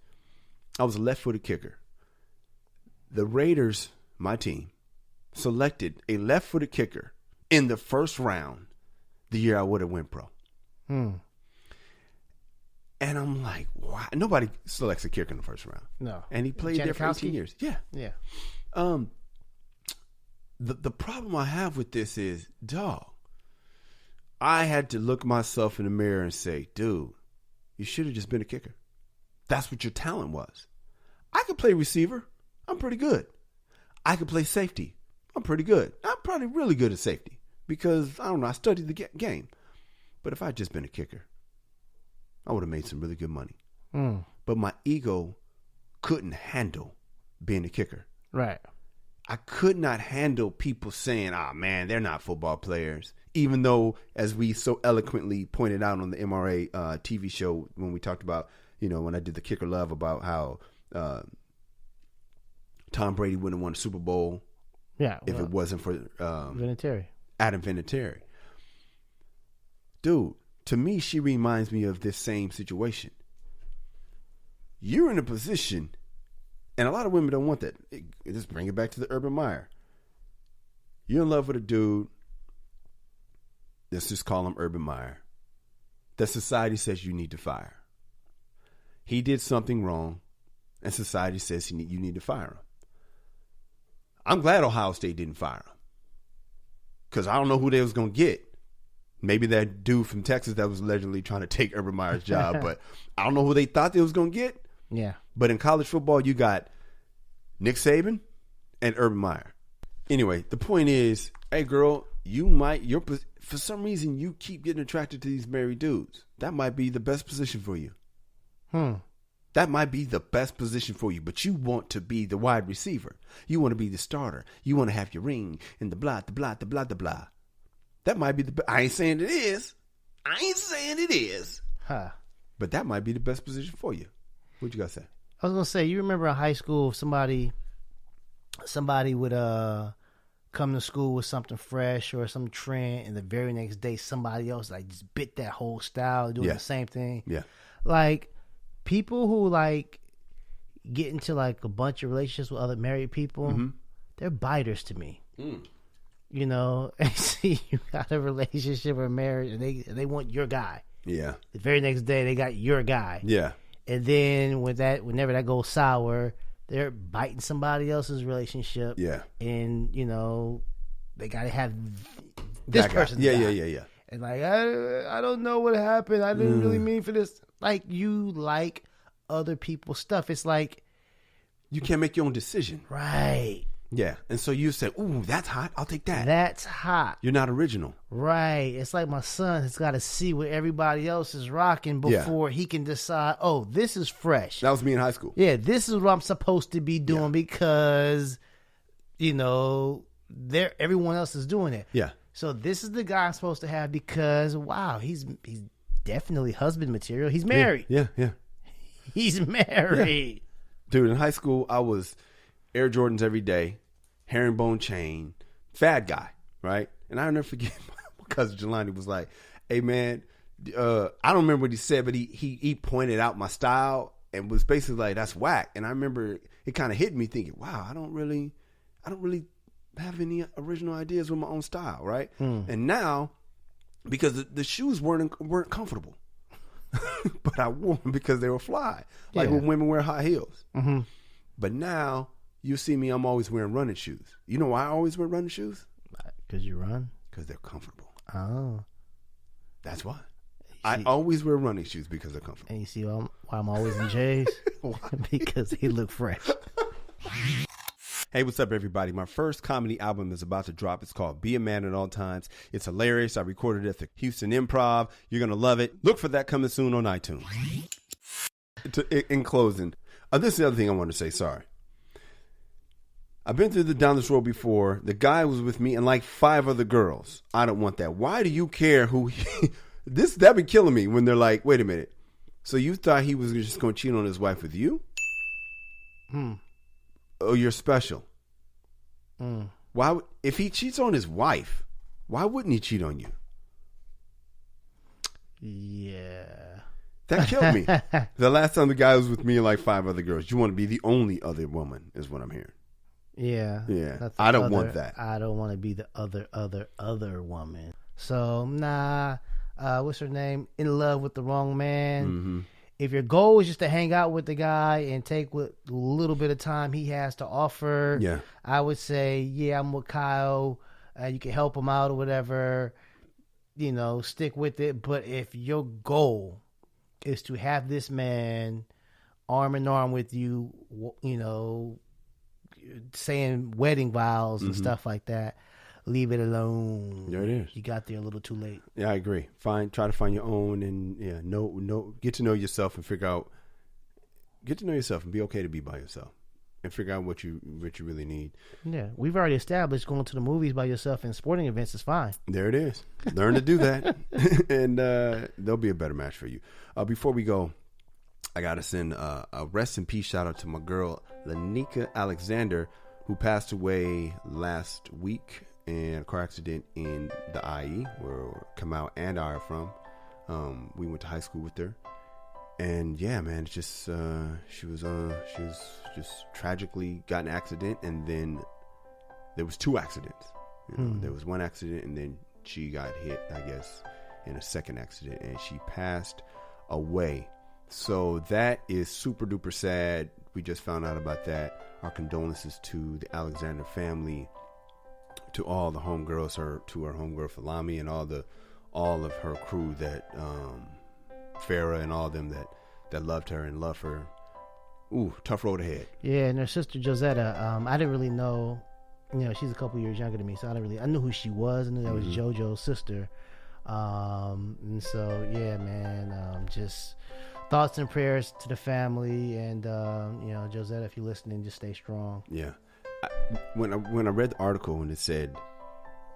I was a left-footed kicker. The Raiders, my team, selected a left-footed kicker in the first round the year I would have went pro. And I'm like, why? Nobody selects a kicker in the first round. No. And he played there for 18 years. Yeah. Yeah. The problem I have with this is, dog, I had to look myself in the mirror and say, dude, you should have just been a kicker. That's what your talent was. I could play receiver. I'm pretty good. I could play safety. I'm pretty good. I'm probably really good at safety because, I don't know, I studied the game. But if I'd just been a kicker, I would have made some really good money. But my ego couldn't handle being a kicker. Right. I could not handle people saying, man, they're not football players. Even though, as we so eloquently pointed out on the MRA TV show when we talked about, when I did the Kicker Love about how Tom Brady wouldn't have won a Super Bowl if it wasn't for Adam Vinatieri. Dude, to me, she reminds me of this same situation. You're in a position, and a lot of women don't want that. Just bring it back to the Erby Meyer. You're in love with a dude. Let's just call him Erby Meyer. That society says you need to fire. He did something wrong, and society says you need to fire him. I'm glad Ohio State didn't fire him, because I don't know who they was going to get Maybe that dude from Texas that was allegedly trying to take Urban Meyer's job, but I don't know who they thought they was going to get. Yeah. But in college football, you got Nick Saban and Urban Meyer. Anyway, the point is, hey, girl, for some reason, you keep getting attracted to these married dudes. That might be the best position for you. That might be the best position for you, but you want to be the wide receiver. You want to be the starter. You want to have your ring and the blah, the blah, the blah, the blah. That might be I ain't saying it is. But that might be the best position for you. What you got to say? I was going to say, you remember in high school, if somebody would come to school with something fresh or some trend, and the very next day somebody else like just bit that whole style, doing the same thing. Yeah. Like, people who like get into like a bunch of relationships with other married people, they're biters to me. You know, and see you got a relationship or marriage, and they want your guy. Yeah. The very next day they got your guy. Yeah. And then whenever that goes sour, they're biting somebody else's relationship. Yeah. And you know, they got to have this person. Yeah. And like, I don't know what happened. I didn't really mean for this. Like, you like other people's stuff. It's like you can't make your own decision. Right. Yeah. And so you say, ooh, that's hot. I'll take that. That's hot. You're not original. Right. It's like my son has got to see what everybody else is rocking before he can decide, oh, this is fresh. That was me in high school. Yeah, this is what I'm supposed to be doing because, you know, everyone else is doing it. Yeah. So this is the guy I'm supposed to have because, wow, he's definitely husband material. He's married. Yeah. He's married. Yeah. Dude, in high school, I was Air Jordans every day, herringbone chain, fat guy, right? And I'll never forget my cousin Jelani was like, hey, man, I don't remember what he said, but he pointed out my style and was basically like, that's whack. And I remember it kind of hit me thinking, wow, I don't really have any original ideas with my own style, right? And now, because the shoes weren't comfortable, but I wore them because they were fly, like when women wear high heels. But now you see me, I'm always wearing running shoes. You know why I always wear running shoes? Because you run? Because they're comfortable. Oh. That's why. I always wear running shoes because they're comfortable. And you see why I'm always in J's? Because they look fresh. Hey, what's up, everybody? My first comedy album is about to drop. It's called Be a Man at All Times. It's hilarious. I recorded it at the Houston Improv. You're going to love it. Look for that coming soon on iTunes. In closing, this is the other thing I want to say. Sorry. I've been through down this road before. The guy was with me and like 5 other girls. I don't want that. Why do you care who that been killing me when they're like, wait a minute. So you thought he was just going to cheat on his wife with you? Oh, you're special. Why? If he cheats on his wife, why wouldn't he cheat on you? Yeah. That killed me. The last time the guy was with me and like 5 other girls. You want to be the only other woman is what I'm hearing. Yeah. I don't want that. I don't want to be the other woman. So, nah. What's her name? In love with the wrong man. If your goal is just to hang out with the guy and take what little bit of time he has to offer, I would say, I'm with Kyle. You can help him out or whatever. You know, stick with it. But if your goal is to have this man arm in arm with you, you know, saying wedding vows and stuff like that, leave it alone. There it is. You got there a little too late. Yeah, I agree. Try to find your own and get to know yourself and get to know yourself and be okay to be by yourself and figure out what you really need. Yeah, we've already established going to the movies by yourself and sporting events is fine. There it is. Learn to do that, and there'll be a better match for you. Before we go, I gotta send a rest in peace shout out to my girl Lanika Alexander, who passed away last week in a car accident in the IE, where Kamau and I are from. We went to high school with her, and yeah, man, it's just she was just tragically got in an accident, and then there was 2 accidents. There was one accident, and then she got hit, I guess, in a second accident, and she passed away. So that is super duper sad. We just found out about that. Our condolences to the Alexander family, to all the homegirls, to our homegirl Falami, and all all of her crew that Farrah and all them that loved her and love her. Ooh, tough road ahead. Yeah, and her sister Josetta, I didn't really know. She's a couple years younger than me, so I knew who she was. I knew that was JoJo's sister. And so, yeah, man, just thoughts and prayers to the family. And, Josetta, if you're listening, just stay strong. Yeah. When I read the article and it said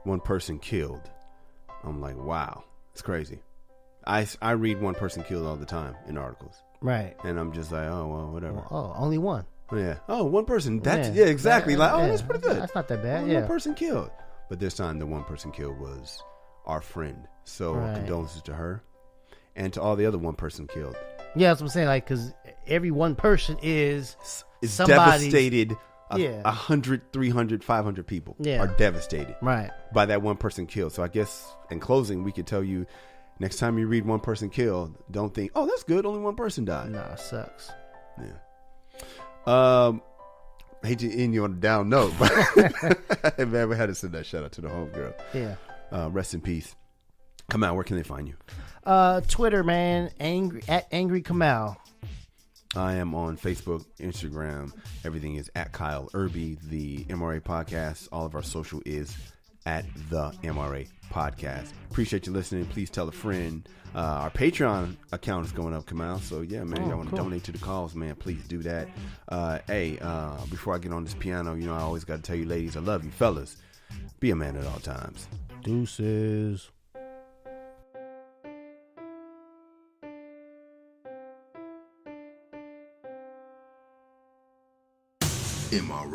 one person killed, I'm like, wow, it's crazy. I read one person killed all the time in articles. Right. And I'm just like, oh, well, whatever. Oh, only one. Yeah. Oh, one person. That's exactly. That's pretty good. That's not that bad. One person killed. But this time the one person killed was our friend. So condolences to her and to all the other one person killed. Yeah, that's what I'm saying. Like, because every one person is devastated. 100, 300, 500 people are devastated. Right. By that one person killed. So I guess in closing, we could tell you next time you read one person killed, don't think, oh, that's good. Only one person died. Nah, it sucks. Yeah. I hate to end you on a down note, but man, we had to send that shout out to the homegirl. Yeah. Rest in peace. Kamal, where can they find you? Twitter, man, @Angry Kamal. I am on Facebook, Instagram. Everything is @Kyle Erby, the MRA podcast. All of our social is @the MRA podcast. Appreciate you listening. Please tell a friend. Our Patreon account is going up, Kamal. So yeah, man, y'all want to donate to the cause, man, please do that. Before I get on this piano, I always got to tell you, ladies, I love you. Fellas, be a man at all times. Deuces. MRA.